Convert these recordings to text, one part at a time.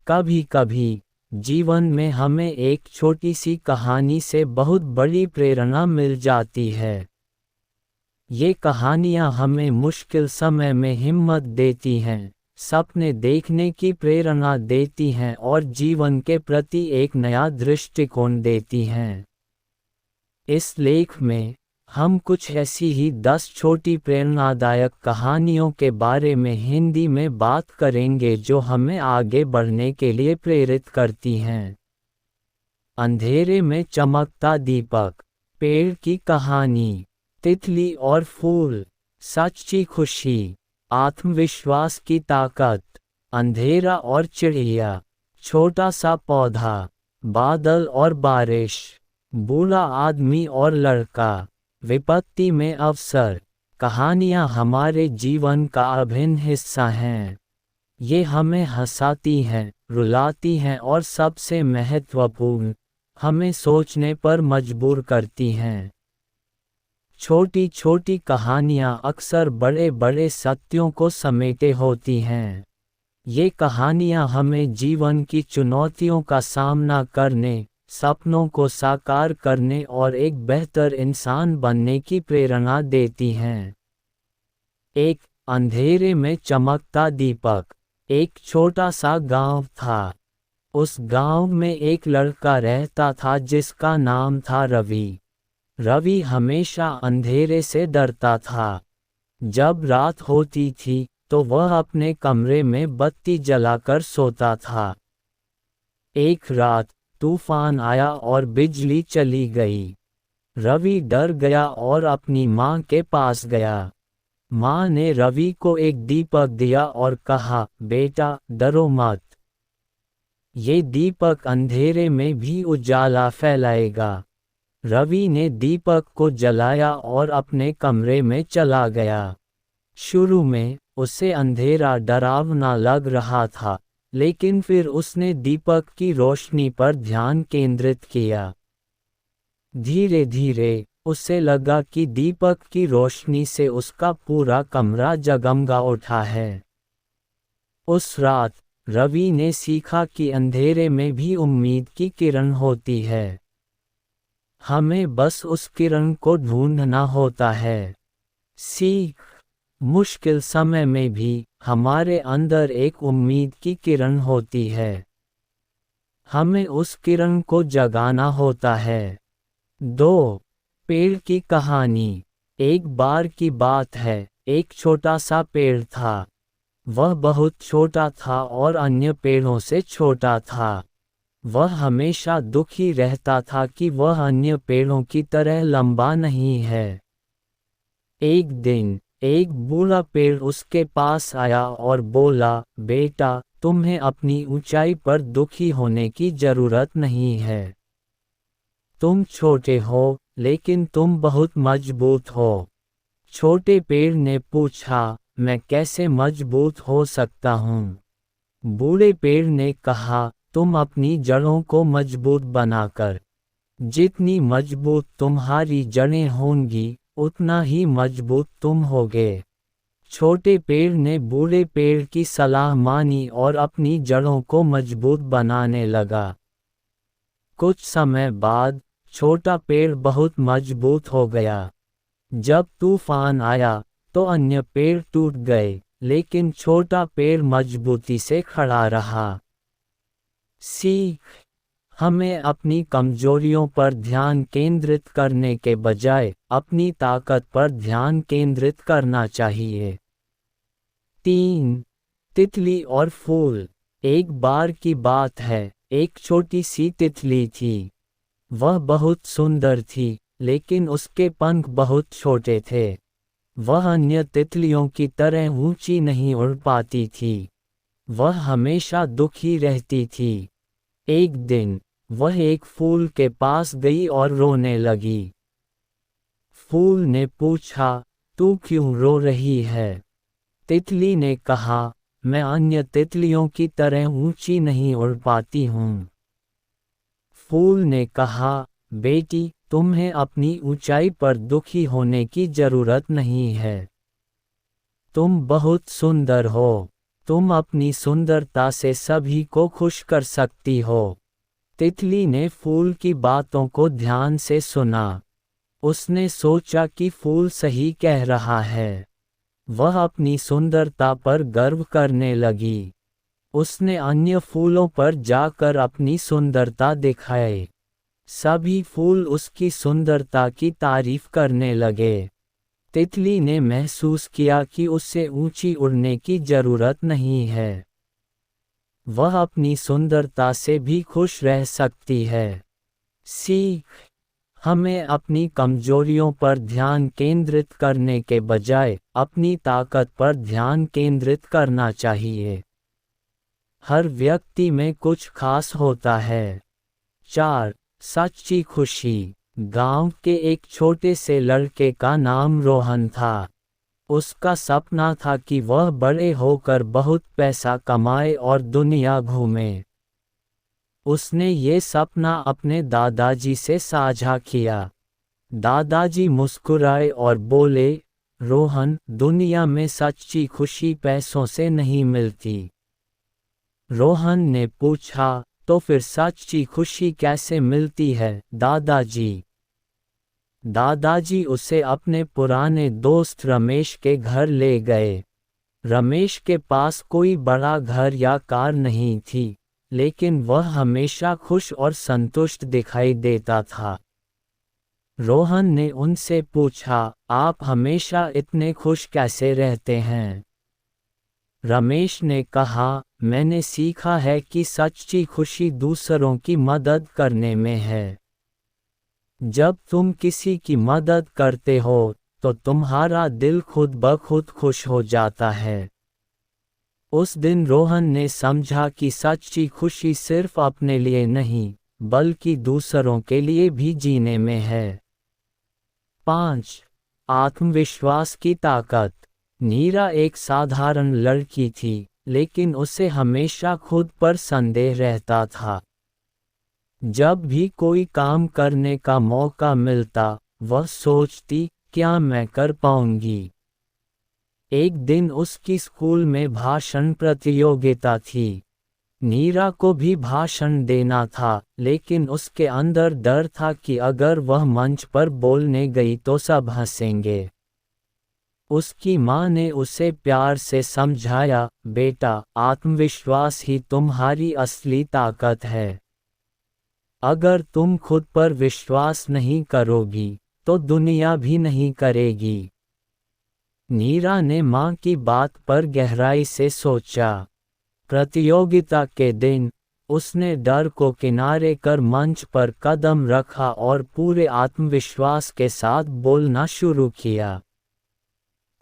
कभी कभी जीवन में हमें एक छोटी सी कहानी से बहुत बड़ी प्रेरणा मिल जाती है। ये कहानियाँ हमें मुश्किल समय में हिम्मत देती हैं, सपने देखने की प्रेरणा देती हैं और जीवन के प्रति एक नया दृष्टिकोण देती हैं। इस लेख में हम कुछ ऐसी ही 10 छोटी प्रेरणादायक कहानियों के बारे में हिंदी में बात करेंगे जो हमें आगे बढ़ने के लिए प्रेरित करती हैं। अंधेरे में चमकता दीपक, पेड़ की कहानी, तितली और फूल, सच्ची खुशी, आत्मविश्वास की ताकत, अंधेरा और चिड़िया, छोटा सा पौधा, बादल और बारिश, बूढ़ा आदमी और लड़का, विपत्ति में अवसर। कहानियाँ हमारे जीवन का अभिन्न हिस्सा हैं। ये हमें हंसाती हैं, रुलाती हैं और सबसे महत्वपूर्ण, हमें सोचने पर मजबूर करती हैं। छोटी छोटी कहानियाँ अक्सर बड़े बड़े सत्यों को समेटे होती हैं। ये कहानियाँ हमें जीवन की चुनौतियों का सामना करने, सपनों को साकार करने और एक बेहतर इंसान बनने की प्रेरणा देती हैं। एक अंधेरे में चमकता दीपक। एक छोटा सा गांव था। उस गांव में एक लड़का रहता था जिसका नाम था रवि। रवि हमेशा अंधेरे से डरता था। जब रात होती थी तो वह अपने कमरे में बत्ती जलाकर सोता था। एक रात तूफान आया और बिजली चली गई। रवि डर गया और अपनी माँ के पास गया। माँ ने रवि को एक दीपक दिया और कहा, बेटा डरो मत। ये दीपक अंधेरे में भी उजाला फैलाएगा। रवि ने दीपक को जलाया और अपने कमरे में चला गया। शुरू में उसे अंधेरा डरावना लग रहा था, लेकिन फिर उसने दीपक की रोशनी पर ध्यान केंद्रित किया। धीरे धीरे उसे लगा कि दीपक की रोशनी से उसका पूरा कमरा जगमगा उठा है। उस रात रवि ने सीखा कि अंधेरे में भी उम्मीद की किरण होती है। हमें बस उस किरण को ढूंढना होता है। सीख। मुश्किल समय में भी हमारे अंदर एक उम्मीद की किरण होती है। हमें उस किरण को जगाना होता है। 2. पेड़ की कहानी। एक बार की बात है, एक छोटा सा पेड़ था। वह बहुत छोटा था और अन्य पेड़ों से छोटा था। वह हमेशा दुखी रहता था कि वह अन्य पेड़ों की तरह लंबा नहीं है। एक दिन एक बूढ़ा पेड़ उसके पास आया और बोला, बेटा तुम्हें अपनी ऊंचाई पर दुखी होने की जरूरत नहीं है। तुम छोटे हो, लेकिन तुम बहुत मजबूत हो। छोटे पेड़ ने पूछा, मैं कैसे मजबूत हो सकता हूँ? बूढ़े पेड़ ने कहा, तुम अपनी जड़ों को मजबूत बनाकर। जितनी मजबूत तुम्हारी जड़ें होंगी, उतना ही मजबूत तुम होगे। छोटे पेड़ ने बूढ़े पेड़ की सलाह मानी और अपनी जड़ों को मजबूत बनाने लगा। कुछ समय बाद छोटा पेड़ बहुत मजबूत हो गया। जब तूफान आया तो अन्य पेड़ टूट गए, लेकिन छोटा पेड़ मजबूती से खड़ा रहा। सीख। हमें अपनी कमजोरियों पर ध्यान केंद्रित करने के बजाय अपनी ताकत पर ध्यान केंद्रित करना चाहिए। 3. तितली और फूल। एक बार की बात है, एक छोटी सी तितली थी। वह बहुत सुंदर थी, लेकिन उसके पंख बहुत छोटे थे। वह अन्य तितलियों की तरह ऊंची नहीं उड़ पाती थी। वह हमेशा दुखी रहती थी। एक दिन वह एक फूल के पास गई और रोने लगी। फूल ने पूछा, तू क्यों रो रही है? तितली ने कहा, मैं अन्य तितलियों की तरह ऊंची नहीं उड़ पाती हूँ। फूल ने कहा, बेटी तुम्हें अपनी ऊंचाई पर दुखी होने की जरूरत नहीं है। तुम बहुत सुंदर हो। तुम अपनी सुंदरता से सभी को खुश कर सकती हो। तितली ने फूल की बातों को ध्यान से सुना। उसने सोचा कि फूल सही कह रहा है। वह अपनी सुंदरता पर गर्व करने लगी। उसने अन्य फूलों पर जाकर अपनी सुंदरता दिखाई। सभी फूल उसकी सुंदरता की तारीफ करने लगे। तितली ने महसूस किया कि उसे ऊंची उड़ने की जरूरत नहीं है। वह अपनी सुंदरता से भी खुश रह सकती है। सीख: हमें अपनी कमजोरियों पर ध्यान केंद्रित करने के बजाय अपनी ताकत पर ध्यान केंद्रित करना चाहिए। हर व्यक्ति में कुछ खास होता है। 4. सच्ची खुशी। गांव के एक छोटे से लड़के का नाम रोहन था। उसका सपना था कि वह बड़े होकर बहुत पैसा कमाए और दुनिया घूमे। उसने ये सपना अपने दादाजी से साझा किया। दादाजी मुस्कुराए और बोले, रोहन, दुनिया में सच्ची खुशी पैसों से नहीं मिलती। रोहन ने पूछा, तो फिर सच्ची खुशी कैसे मिलती है दादाजी? दादाजी उसे अपने पुराने दोस्त रमेश के घर ले गए। रमेश के पास कोई बड़ा घर या कार नहीं थी, लेकिन वह हमेशा खुश और संतुष्ट दिखाई देता था। रोहन ने उनसे पूछा, आप हमेशा इतने खुश कैसे रहते हैं? रमेश ने कहा, मैंने सीखा है कि सच्ची खुशी दूसरों की मदद करने में है। जब तुम किसी की मदद करते हो तो तुम्हारा दिल खुद ब खुद खुश हो जाता है। उस दिन रोहन ने समझा कि सच्ची खुशी सिर्फ अपने लिए नहीं, बल्कि दूसरों के लिए भी जीने में है। 5. आत्मविश्वास की ताकत। नीरा एक साधारण लड़की थी, लेकिन उसे हमेशा खुद पर संदेह रहता था। जब भी कोई काम करने का मौका मिलता, वह सोचती, क्या मैं कर पाऊंगी? एक दिन उसकी स्कूल में भाषण प्रतियोगिता थी। नीरा को भी भाषण देना था, लेकिन उसके अंदर डर था कि अगर वह मंच पर बोलने गई तो सब हंसेंगे। उसकी माँ ने उसे प्यार से समझाया, बेटा, आत्मविश्वास ही तुम्हारी असली ताकत है। अगर तुम खुद पर विश्वास नहीं करोगी, तो दुनिया भी नहीं करेगी। नीरा ने माँ की बात पर गहराई से सोचा। प्रतियोगिता के दिन, उसने डर को किनारे कर मंच पर कदम रखा और पूरे आत्मविश्वास के साथ बोलना शुरू किया।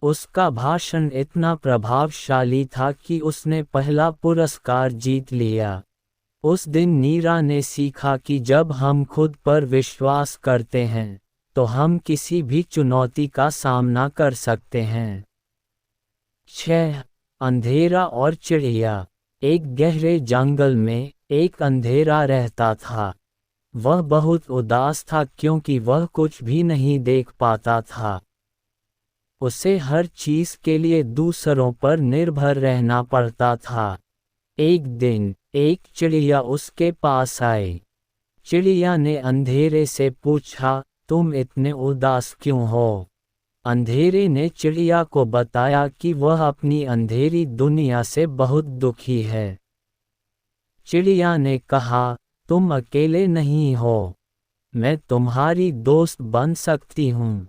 उसका भाषण इतना प्रभावशाली था कि उसने पहला पुरस्कार जीत लिया। उस दिन नीरा ने सीखा कि जब हम खुद पर विश्वास करते हैं, तो हम किसी भी चुनौती का सामना कर सकते हैं। 6. अंधेरा और चिड़िया। एक गहरे जंगल में एक अंधेरा रहता था। वह बहुत उदास था क्योंकि वह कुछ भी नहीं देख पाता था। उसे हर चीज के लिए दूसरों पर निर्भर रहना पड़ता था। एक दिन एक चिड़िया उसके पास आई। चिड़िया ने अंधेरे से पूछा, तुम इतने उदास क्यों हो? अंधेरे ने चिड़िया को बताया कि वह अपनी अंधेरी दुनिया से बहुत दुखी है। चिड़िया ने कहा, तुम अकेले नहीं हो। मैं तुम्हारी दोस्त बन सकती हूँ।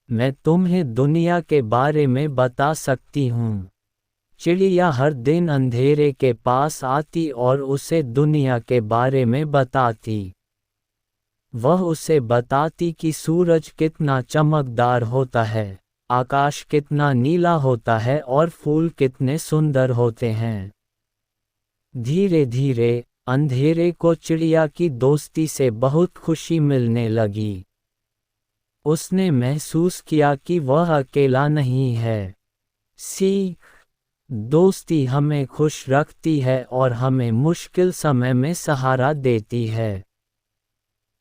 मैं तुम्हें दुनिया के बारे में बता सकती हूँ। चिड़िया हर दिन अंधेरे के पास आती और उसे दुनिया के बारे में बताती। वह उसे बताती कि सूरज कितना चमकदार होता है, आकाश कितना नीला होता है और फूल कितने सुंदर होते हैं। धीरे धीरे अंधेरे को चिड़िया की दोस्ती से बहुत खुशी मिलने लगी। उसने महसूस किया कि वह अकेला नहीं है। सीख: दोस्ती हमें खुश रखती है और हमें मुश्किल समय में सहारा देती है।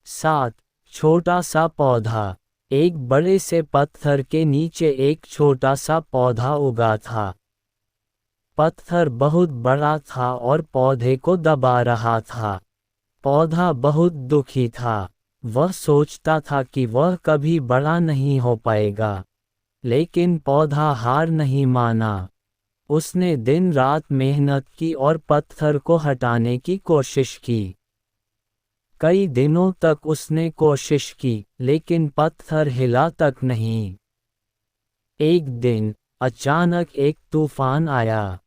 7. छोटा सा पौधा। एक बड़े से पत्थर के नीचे एक छोटा सा पौधा उगा था। पत्थर बहुत बड़ा था और पौधे को दबा रहा था। पौधा बहुत दुखी था। वह सोचता था कि वह कभी बड़ा नहीं हो पाएगा। लेकिन पौधा हार नहीं माना। उसने दिन रात मेहनत की और पत्थर को हटाने की कोशिश की। कई दिनों तक उसने कोशिश की, लेकिन पत्थर हिला तक नहीं। एक दिन अचानक एक तूफान आया।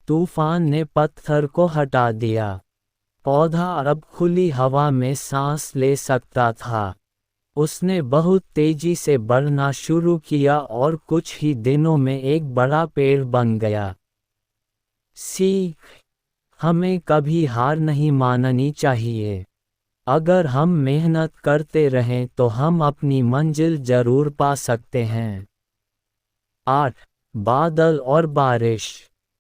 तूफान ने पत्थर को हटा दिया। पौधा अब खुली हवा में सांस ले सकता था। उसने बहुत तेजी से बढ़ना शुरू किया और कुछ ही दिनों में एक बड़ा पेड़ बन गया। सीख: हमें कभी हार नहीं माननी चाहिए। अगर हम मेहनत करते रहें तो हम अपनी मंजिल जरूर पा सकते हैं। 8. बादल और बारिश।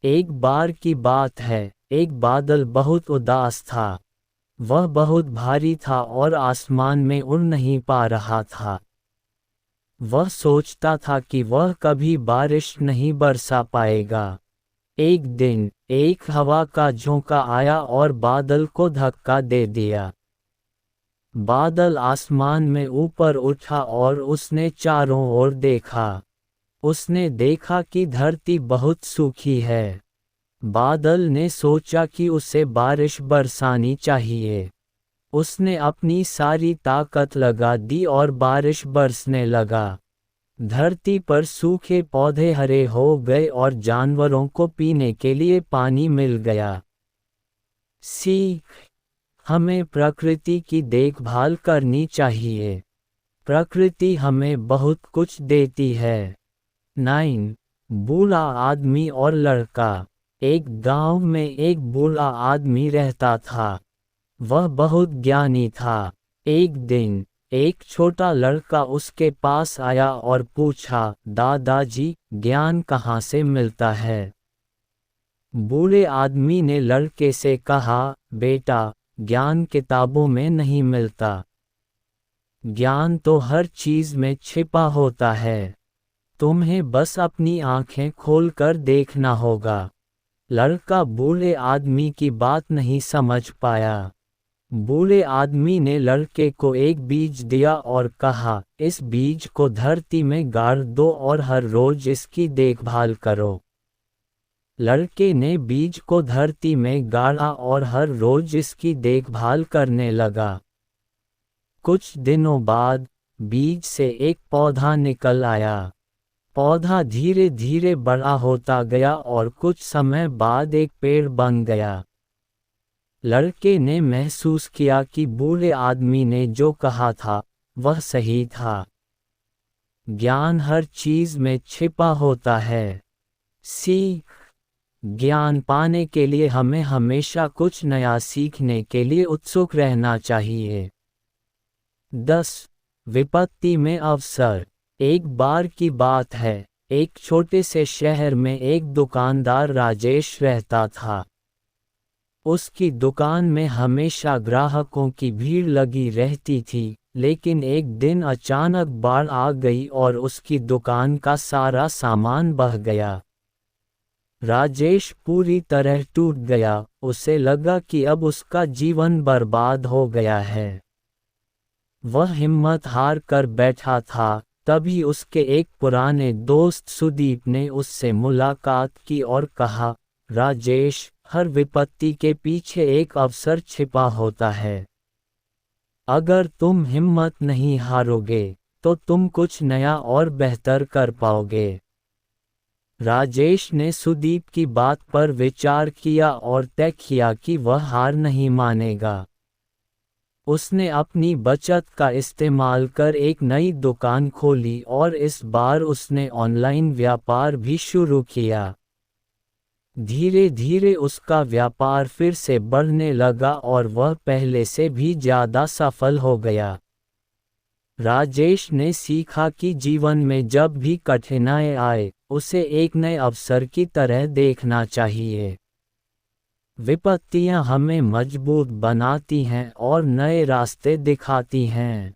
एक बार की बात है, एक बादल बहुत उदास था। वह बहुत भारी था और आसमान में उड़ नहीं पा रहा था। वह सोचता था कि वह कभी बारिश नहीं बरसा पाएगा। एक दिन एक हवा का झोंका आया और बादल को धक्का दे दिया। बादल आसमान में ऊपर उठा और उसने चारों ओर देखा। उसने देखा कि धरती बहुत सूखी है। बादल ने सोचा कि उसे बारिश बरसानी चाहिए। उसने अपनी सारी ताकत लगा दी और बारिश बरसने लगा। धरती पर सूखे पौधे हरे हो गए और जानवरों को पीने के लिए पानी मिल गया। सीख: हमें प्रकृति की देखभाल करनी चाहिए। प्रकृति हमें बहुत कुछ देती है। 9. बूढ़ा आदमी और लड़का। एक गांव में एक बूढ़ा आदमी रहता था। वह बहुत ज्ञानी था। एक दिन एक छोटा लड़का उसके पास आया और पूछा, दादाजी, ज्ञान कहाँ से मिलता है? बूढ़े आदमी ने लड़के से कहा, बेटा, ज्ञान किताबों में नहीं मिलता। ज्ञान तो हर चीज में छिपा होता है। तुम्हें बस अपनी आंखें खोलकर देखना होगा। लड़का बूढ़े आदमी की बात नहीं समझ पाया। बूढ़े आदमी ने लड़के को एक बीज दिया और कहा, इस बीज को धरती में गाड़ दो और हर रोज इसकी देखभाल करो। लड़के ने बीज को धरती में गाड़ा और हर रोज इसकी देखभाल करने लगा। कुछ दिनों बाद बीज से एक पौधा निकल आया। पौधा धीरे धीरे बड़ा होता गया और कुछ समय बाद एक पेड़ बन गया। लड़के ने महसूस किया कि बूढ़े आदमी ने जो कहा था वह सही था। ज्ञान हर चीज में छिपा होता है। सीख: ज्ञान पाने के लिए हमें हमेशा कुछ नया सीखने के लिए उत्सुक रहना चाहिए। 10. विपत्ति में अवसर। एक बार की बात है, एक छोटे से शहर में एक दुकानदार राजेश रहता था। उसकी दुकान में हमेशा ग्राहकों की भीड़ लगी रहती थी, लेकिन एक दिन अचानक बाढ़ आ गई और उसकी दुकान का सारा सामान बह गया। राजेश पूरी तरह टूट गया। उसे लगा कि अब उसका जीवन बर्बाद हो गया है। वह हिम्मत हार कर बैठा था। तभी उसके एक पुराने दोस्त सुदीप ने उससे मुलाकात की और कहा, राजेश, हर विपत्ति के पीछे एक अवसर छिपा होता है। अगर तुम हिम्मत नहीं हारोगे तो तुम कुछ नया और बेहतर कर पाओगे। राजेश ने सुदीप की बात पर विचार किया और तय किया कि वह हार नहीं मानेगा। उसने अपनी बचत का इस्तेमाल कर एक नई दुकान खोली और इस बार उसने ऑनलाइन व्यापार भी शुरू किया। धीरे धीरे उसका व्यापार फिर से बढ़ने लगा और वह पहले से भी ज़्यादा सफल हो गया। राजेश ने सीखा कि जीवन में जब भी कठिनाई आए, उसे एक नए अवसर की तरह देखना चाहिए। विपत्तियां हमें मजबूत बनाती हैं और नए रास्ते दिखाती हैं।